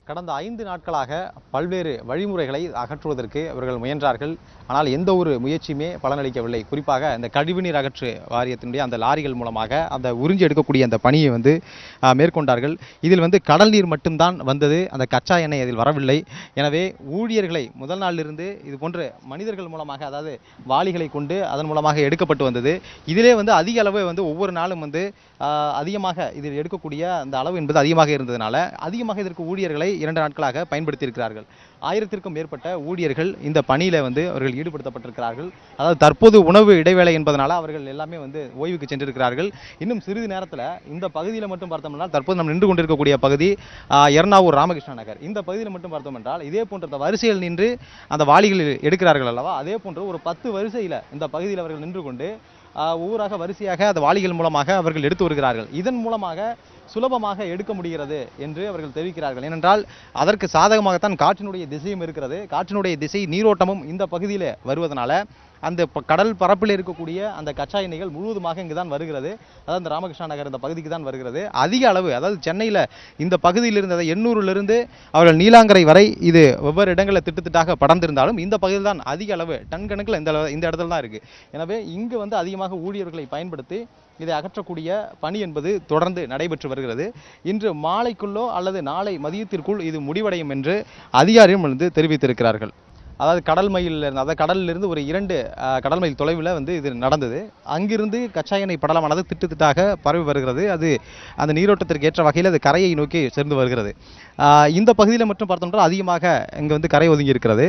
கடந்த 5 நாட்களாக பல்வேறு வழிமுறைகளை அகற்றுவதற்கு அவர்கள் முயன்றார்கள். ஆனால் எந்த ஒரு முயற்சியுமே பலனளிக்கவில்லை. குறிப்பாக இந்த கழிவுநீர் அகற்று வாரியத்தினுடைய அந்த லாரிகள் மூலமாக அந்த உறிஞ்சி எடுக்கக்கூடிய அந்த பணியை மேற்கொண்டார்கள். இதில் கடல் நீர் மட்டும்தான் வந்தது, அந்த கச்சா எண்ணெய் அதில் வரவில்லை. எனவே ஊழியர்களை முதல் நாளிலிருந்து இது போன்ற மனிதர்கள் மூலமாக, அதாவது வாளிகளை கொண்டு அதன் மூலமாக எடுக்கப்பட்டு வந்தது. இதிலே அதிக அளவு ஒவ்வொரு நாளும் அதிகமாக இதில் எடுக்கக்கூடிய அந்த அளவு என்பது அதிகமாக இருந்ததனால அதிகமாக இதற்கு ஊழியர்களை 2 நாட்களாக பயன்படுத்தியிருக்கிறார்கள். 1000க்கும் மேற்பட்ட ஊழியர்கள் இந்த பணியில் அவர்கள் ஈடுபடுத்தப்பட்டிருக்கிறார்கள். அதாவது தற்போது உணவு இடைவேளை என்பதனால அவர்கள் எல்லாமே ஓய்வுக்கு சென்றிருக்கிறார்கள். இன்னும் சிறிது நேரத்தில் இந்த பகுதியில் மட்டும் பார்த்தோம்னா, தற்போது நாம் நின்று கொண்டிருக்கக்கூடிய பகுதி எர்ணாவூர் ராமகிருஷ்ணா நகர். இந்த பகுதியில் மட்டும் பார்த்தோம் என்றால் இதே போன்ற வரிசையில் நின்று அந்த வாளிகளில் எடுக்கிறார்கள் அல்லவா, அதே போன்று ஒரு 10 வரிசையில் இந்த பகுதியில் அவர்கள் நின்று கொண்டு ஒவ்வொரு வரிசையாக அந்த வாளிகள் மூலமாக அவர்கள் எடுத்து வருகிறார்கள். இதன் மூலமாக சுலபமாக எடுக்க முடிகிறது என்று அவர்கள் தெரிவிக்கிறார்கள். ஏனென்றால் அதற்கு சாதகமாகத்தான் காற்றினுடைய திசையும் இருக்கிறது. காற்றினுடைய திசை நீரோட்டமும் இந்த பகுதியில் வருவதனால அந்த கடல் பரப்பில் இருக்கக்கூடிய அந்த கச்சா எண்ணெய்கள் முழுவதுமாக இங்கு தான் வருகிறது. அதாவது இந்த ராமகிருஷ்ணா நகர் இந்த பகுதிக்கு தான் வருகிறது. அதிக அளவு, அதாவது சென்னையில் இந்த பகுதியில் இருந்த எண்ணூரிலிருந்து அவர்கள் நீலாங்கரை வரை இது ஒவ்வொரு இடங்களில் திட்டத்திட்டாக படர்ந்திருந்தாலும் இந்த பகுதியில் தான் அதிக அளவு டன் கணக்கில் இந்த இடத்துல தான் இருக்குது. எனவே இங்கு அதிகமாக ஊழியர்களை பயன்படுத்தி இதை அகற்றக்கூடிய பணி என்பது தொடர்ந்து நடைபெற்று வருகிறது. இன்று மாலைக்குள்ளோ அல்லது நாளை மதியத்திற்குள் இது முடிவடையும் என்று அதிகாரிகள் தெரிவித்திருக்கிறார்கள். அதாவது கடலிலிருந்து ஒரு 2 கடல் மைல் தொலைவில் இது நடந்தது. அங்கிருந்து கச்சா எண்ணெய் படலமானது திட்டத்திட்டாக பரவி வருகிறது. அது அந்த நீரோட்டத்திற்கு ஏற்ற வகையில் அது கரையை நோக்கி சேர்ந்து வருகிறது. இந்த பகுதியில் மட்டும் பார்த்தோம்னா அதிகமாக இங்கே கரை ஒதுங்கி இருக்கிறது.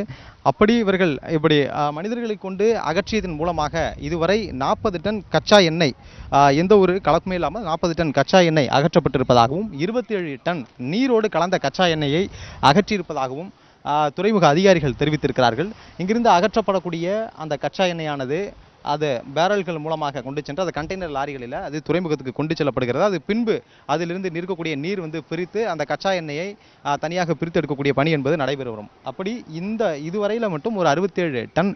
அப்படி இவர்கள் இப்படி மனிதர்களை கொண்டு அகற்றியதன் மூலமாக இதுவரை 40 டன் கச்சா எண்ணெய், எந்த ஒரு கலப்புமே இல்லாமல் 40 டன் கச்சா எண்ணெய் அகற்றப்பட்டிருப்பதாகவும் 27 டன் நீரோடு கலந்த கச்சா எண்ணெயை அகற்றியிருப்பதாகவும் துறைமுக அதிகாரிகள் தெரிவித்திருக்கிறார்கள். இங்கிருந்து அகற்றப்படக்கூடிய அந்த கச்சா எண்ணெயானது அது பேரல்கள் மூலமாக கொண்டு சென்று அது கண்டெய்னர் லாரிகளில் அது துறைமுகத்துக்கு கொண்டு செல்லப்படுகிறது. அது பின்பு அதிலிருந்து இருக்கக்கூடிய நீர் பிரித்து அந்த கச்சா எண்ணெயை தனியாக பிரித்து எடுக்கக்கூடிய பணி என்பது நடைபெற வரும். அப்படி இதுவரையில் மட்டும் ஒரு 67 டன்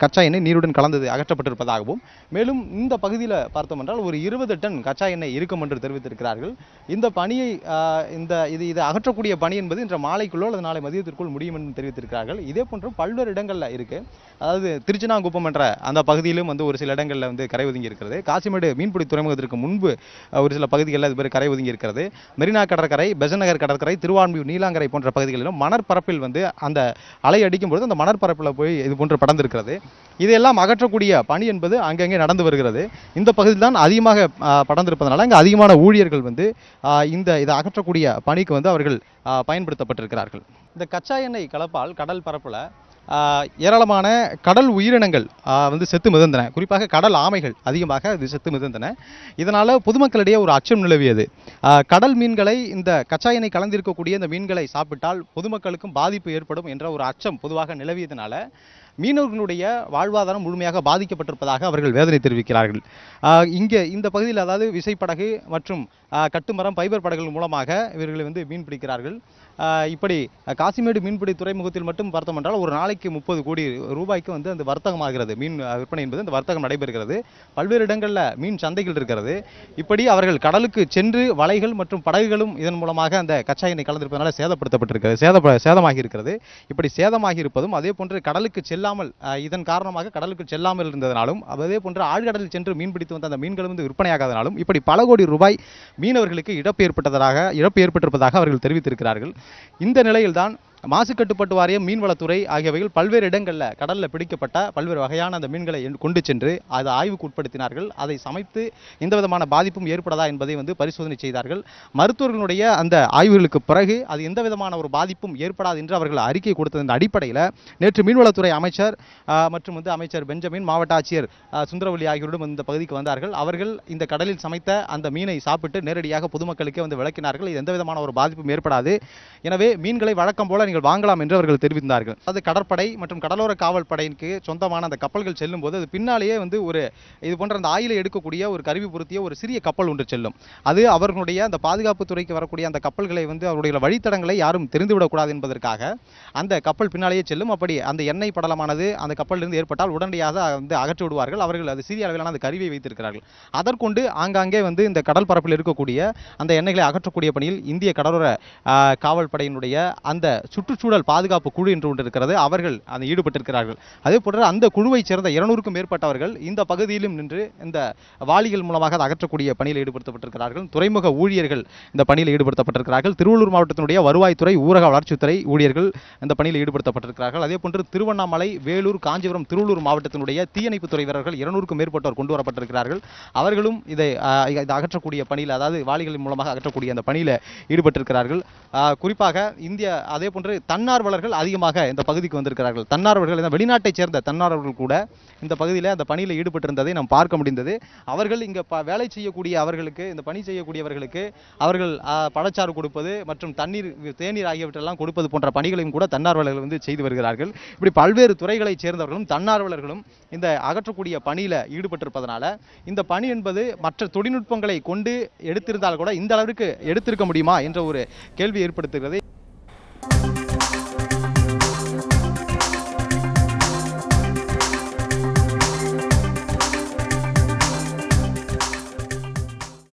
கச்சா எண்ணெய் நீருடன் கலந்தது அகற்றப்பட்டிருப்பதாகவும், மேலும் இந்த பகுதியில் பார்த்தோம் என்றால் ஒரு 20 டன் கச்சா எண்ணெய் இருக்கும் என்று தெரிவித்திருக்கிறார்கள். இந்த பணியை இது அகற்றக்கூடிய பணி என்பது இன்று மாலைக்குள்ளோ அல்லது நாளை மதியத்திற்குள் முடியும் என்று தெரிவித்திருக்கிறார்கள். இதே போன்று பல்வேறு இடங்களில் இருக்கு. அதாவது திருச்சினாங்குப்பம் என்ற அந்த பகுதியிலும் ஒரு சில இடங்களில் கரை ஒதுங்கி இருக்கிறது. காசிமேடு மீன்பிடி துறைமுகத்திற்கு முன்பு ஒரு சில பகுதிகளில் இது கரை ஒதுங்கி இருக்கிறது. மெரினா கடற்கரை, பெசன்ட் நகர் கடற்கரை, திருவான்மியூர், நீலாங்கரை போன்ற பகுதிகளிலும் மணற்பரப்பில் அந்த அலை அடிக்கும் பொழுது அந்த மணற்பரப்பில் போய் இது போன்று படர்ந்திருக்கிறது. இதையெல்லாம் அகற்றக்கூடிய பணி என்பது அங்கங்கே நடந்து வருகிறது. இந்த பகுதியில் தான் அதிகமாக படர்ந்திருப்பதனால இங்கே அதிகமான ஊழியர்கள் இதை அகற்றக்கூடிய பணிக்கு அவர்கள் பயன்படுத்தப்பட்டிருக்கிறார்கள். இந்த கச்சா எண்ணெய் கலப்பால் கடல் பரப்பில் ஏராளமான கடல் உயிரினங்கள் செத்து மிதந்தன. குறிப்பாக கடல் ஆமைகள் அதிகமாக செத்து மிதந்தன. இதனால் பொதுமக்களிடையே ஒரு அச்சம் நிலவியது. கடல் மீன்களை, இந்த கச்சா எண்ணெய் கலந்திருக்கக்கூடிய இந்த மீன்களை சாப்பிட்டால் பொதுமக்களுக்கும் பாதிப்பு ஏற்படும் என்ற ஒரு அச்சம் பொதுவாக நிலவியதனால மீனவர்களுடைய வாழ்வாதாரம் முழுமையாக பாதிக்கப்பட்டிருப்பதாக அவர்கள் வேதனை தெரிவிக்கிறார்கள். இங்கே இந்த பகுதியில், அதாவது விசைப்படகு மற்றும் கட்டுமரம், ஃபைபர் படகுகள் மூலமாக இவர்கள் மீன் பிடிக்கிறார்கள். இப்படி காசிமேடு மீன்பிடி துறைமுகத்தில் மட்டும் பார்த்தோம் என்றால் ஒரு நாளைக்கு 30 கோடி ரூபாய்க்கு அந்த வர்த்தகமாகிறது. மீன் விற்பனை என்பது அந்த வர்த்தகம் நடைபெறுகிறது. பல்வேறு இடங்களில் மீன் சந்தைகள் இருக்கிறது. இப்படி அவர்கள் கடலுக்கு சென்று வலைகள் மற்றும் படகுகளும் இதன் மூலமாக அந்த கச்சா எண்ணெய் கலந்திருப்பதனால சேதமாகி இருக்கிறது. இப்படி சேதமாகி இருப்பதும், அதே போன்று கடலுக்கு செல்லாமல், இதன் காரணமாக கடலுக்கு செல்லாமல் இருந்ததனாலும், அதே போன்று ஆழ்கடலில் சென்று மீன்பிடித்து வந்த அந்த மீன்களும் விற்பனையாகாதனாலும் இப்படி பல கோடி ரூபாய் மீனவர்களுக்கு இழப்பு ஏற்பட்டிருப்பதாக அவர்கள் தெரிவித்திருக்கிறார்கள். இந்த நிலையில்தான் மாசு கட்டுப்பாட்டு வாரியம், மீன்வளத்துறை ஆகியவைகள் பல்வேறு இடங்களில் கடலில் பிடிக்கப்பட்ட பல்வேறு வகையான அந்த மீன்களை கொண்டு சென்று அதை ஆய்வுக்கு உட்படுத்தினார்கள். அதை சமைத்து எந்த விதமான பாதிப்பும் ஏற்படாதா என்பதை பரிசோதனை செய்தார்கள். மருத்துவர்களுடைய அந்த ஆய்வுகளுக்கு பிறகு அது எந்த விதமான ஒரு பாதிப்பும் ஏற்படாது என்று அவர்கள் அறிக்கை கொடுத்ததன் அடிப்படையில் நேற்று மீன்வளத்துறை அமைச்சர் மற்றும் அமைச்சர் பெஞ்சமின், மாவட்ட ஆட்சியர் சுந்தரவல்லி ஆகியோரும் இந்த பகுதிக்கு வந்தார்கள். அவர்கள் இந்த கடலில் சமைத்த அந்த மீனை சாப்பிட்டு நேரடியாக பொதுமக்களுக்கே விளக்கினார்கள். இது எந்த விதமான ஒரு பாதிப்பும் ஏற்படாது. எனவே மீன்களை வழக்கம் போல நீங்கள் வாங்கலாம் என்று அவர்கள் தெரிவித்தார்கள். அது கடற்படை மற்றும் கடலோர காவல் படைக்கு சொந்தமான அந்த கப்பல்கள் செல்லும் போது அது பின்னாலேயே ஒரு இது போன்ற அந்த ஆயிலை எடுக்கக்கூடிய ஒரு கருவி பொருத்திய ஒரு சிறிய கப்பல் ஒன்று செல்லும். அது அவர்களுடைய அந்த பாதுகாப்பு துறைக்கு வரக்கூடிய அந்த கப்பல்களை அவருடைய வழித்தடங்களை யாரும் தெரிந்துவிடக்கூடாது என்பதற்காக அந்த கப்பல் பின்னாலேயே செல்லும். அப்படி அந்த எண்ணெய் படலமானது அந்த கப்பலிலிருந்து ஏற்பட்டால் உடனடியாக அகற்றி விடுவார்கள். அவர்கள் அது சிறிய அளவிலான அந்த கருவியை வைத்திருக்கிறார்கள். அதற்கொண்டு ஆங்காங்கே இந்த கடல் பரப்பில் இருக்கக்கூடிய அந்த எண்ணெய்களை அகற்றக்கூடிய பணியில் இந்திய கடலோர காவல் படையினுடைய அந்த சுற்றுச்சூழல் பாதுகாப்பு குழு என்று ஒன்று இருக்கிறது. அவர்கள் ஈடுபட்டிருக்கிறார்கள். அதே போன்று அந்த குழுவைச் சேர்ந்த 200க்கும் மேற்பட்டவர்கள் இந்த பகுதியிலும் நின்று இந்த வாளிகள் மூலமாக அகற்றக்கூடிய பணியில் ஈடுபடுத்தப்பட்டிருக்கிறார்கள். துறைமுக ஊழியர்கள் இந்த பணியில் ஈடுபடுத்தப்பட்டிருக்கிறார்கள். திருவள்ளூர் மாவட்டத்தினுடைய வருவாய்த்துறை, ஊரக வளர்ச்சித்துறை ஊழியர்கள் இந்த பணியில் ஈடுபடுத்தப்பட்டிருக்கிறார்கள். அதே போன்று திருவண்ணாமலை, வேலூர், காஞ்சிபுரம், திருவள்ளூர் மாவட்டத்தினுடைய தீயணைப்புத்துறை வீரர்கள் 200க்கும் மேற்பட்டோர் கொண்டு வரப்பட்டிருக்கிறார்கள். அவர்களும் இதை அகற்றக்கூடிய பணியில், அதாவது வாளிகளின் மூலமாக அகற்றக்கூடிய அந்த பணியில் ஈடுபட்டிருக்கிறார்கள். குறிப்பாக அதே போன்று தன்னார்வலர்கள் அதிகமாக இந்த பகுதிக்கு வந்திருக்கிறார்கள். தன்னார்வலர்கள், வெளிநாட்டைச் சேர்ந்த தன்னார்வலர்கள் கூட இந்த பகுதியில் அந்த பணியில் ஈடுபட்டிருந்ததை நாம் பார்க்க முடிந்தது. அவர்கள் இங்கே வேலை செய்யக்கூடிய அவர்களுக்கு, இந்த பணி செய்யக்கூடியவர்களுக்கு அவர்கள் பழச்சாறு கொடுப்பது மற்றும் தேநீர் ஆகியவற்றெல்லாம் கொடுப்பது போன்ற பணிகளையும் கூட தன்னார்வலர்கள் செய்து வருகிறார்கள். இப்படி பல்வேறு துறைகளைச் சேர்ந்தவர்களும் தன்னார்வலர்களும் இந்த அகற்றக்கூடிய பணியில் ஈடுபட்டிருப்பதனால இந்த பணி என்பது மற்ற தொழில்நுட்பங்களை கொண்டு எடுத்திருந்தால் கூட இந்த அளவிற்கு எடுத்திருக்க முடியுமா என்ற ஒரு கேள்வி ஏற்படுத்துகிறது.